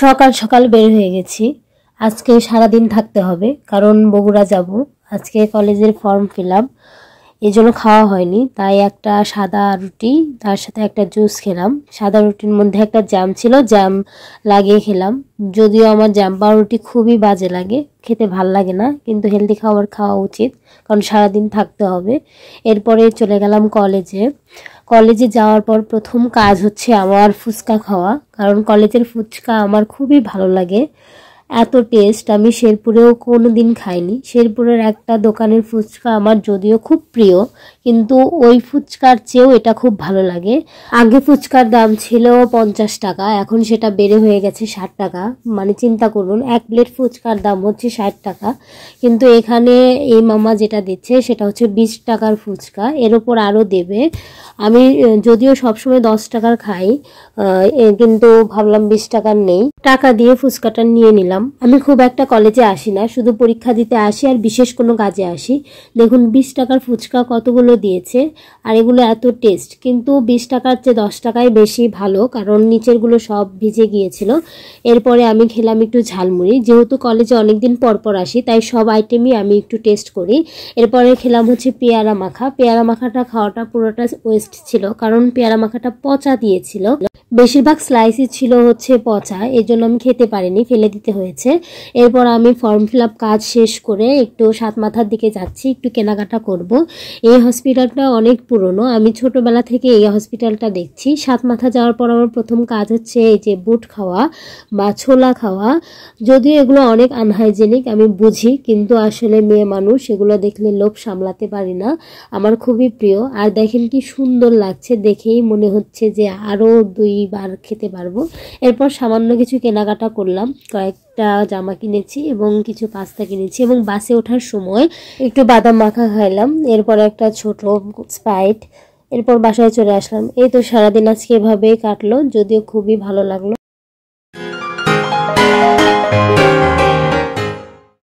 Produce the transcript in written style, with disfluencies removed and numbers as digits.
সকাল সকাল বের হয়ে গেছি। আজকে সারাদিন থাকতে হবে, কারণ বগুড়া যাব। আজকে কলেজের ফর্ম ফিল আপ, এই জন্য খাওয়া হয়নি। তাই একটা সাদা রুটি, তার সাথে একটা জুস খেলাম। সাদা রুটির মধ্যে একটা জ্যাম ছিল, জ্যাম লাগিয়ে খেলাম। যদিও আমার জ্যাম পাউরুটি খুবই বাজে লাগে, খেতে ভাল লাগে না, কিন্তু হেলদি খাবার খাওয়া উচিত, কারণ সারাদিন থাকতে হবে। এরপরে চলে গেলাম কলেজে। কলেজে যাওয়ার পর প্রথম কাজ হচ্ছে আমার ফুচকা খাওয়া, কারণ কলেজের ফুচকা আমার খুবই ভালো লাগে। এত টেস্ট আমি শেরপুরেও কোনো দিন খাইনি। শেরপুরের একটা দোকানের ফুচকা আমার যদিও খুব প্রিয়, কিন্তু ওই ফুচকার চেয়েও এটা খুব ভালো লাগে। আগে ফুচকার দাম ছিল 50 টাকা, এখন সেটা বেড়ে হয়ে গেছে 60 টাকা। মানে চিন্তা করুন, এক প্লেট ফুচকার দাম হচ্ছে 60 টাকা, কিন্তু এখানে এই মামা যেটা দিচ্ছে সেটা হচ্ছে 20 টাকার ফুচকা, এর ওপর আরও দেবে। আমি যদিও সবসময় 10 টাকার খাই, কিন্তু ভাবলাম 20 টাকার নেই, টাকা দিয়ে ফুচকাটা নিয়ে নিলাম। আমি খুব একটা কলেজে আসি না, শুধু পরীক্ষা দিতে আসি আর বিশেষ কোনো কাজে আসি। দেখুন 20 টাকার ফুচকা কতগুলো দিয়েছে, আর এগুলো এত টেস্ট। কিন্তু 20 টাকার চেয়ে 10 টাকাই বেশি ভালো, কারণ নিচেরগুলো সব ভিজে গিয়েছিল। এরপরে আমি খেলাম একটু ঝালমুড়ি। যেহেতু কলেজে অনেকদিন পর পর আসি, তাই সব আইটেমই আমি একটু টেস্ট করি। এরপরে খেলাম হচ্ছে পেয়ারা মাখা। পেয়ারা মাখাটা খাওয়াটা পুরোটা ওয়েস্ট ছিল, কারণ পেয়ারা মাখাটা পচা দিয়েছিল। বেশিরভাগ স্লাইসই ছিল হচ্ছে পচা, এই জন্য আমি খেতে পারিনি, ফেলে দিতে হয়েছে। এরপর আমি ফর্ম ফিল আপ কাজ শেষ করে একটু সাতমাথার দিকে যাচ্ছি, একটু কেনাকাটা করব। এই হসপিটালটা অনেক পুরনো, আমি ছোটবেলা থেকে এই হসপিটালটা দেখছি। সাতমাথা যাওয়ার পর আমার প্রথম কাজ হচ্ছে এই যে বুট খাওয়া বা ছোলা খাওয়া। যদিও এগুলো অনেক আনহাইজেনিক আমি বুঝি, কিন্তু আসলে মেয়ে মানুষ, এগুলো দেখলে লোভ সামলাতে পারি না। আমার খুবই প্রিয়। আর দেখেন কি সুন্দর লাগছে, দেখেই মনে হচ্ছে যে আরও 2বার খেতে পারবো। এরপর সামান্য কিছু কেনাকাটা করলাম, কয়েকটা জামা কিনেছি এবং কিছু পাস্তা কিনেছি, এবং বাসে ওঠার সময় একটু বাদাম মাখা খাইলাম। এরপর একটা ছোট স্প্রাইট। এরপর বাসায় চলে আসলাম। এই তো সারাদিন আজকে এভাবেই কাটলো, যদিও খুবই ভালো লাগলো।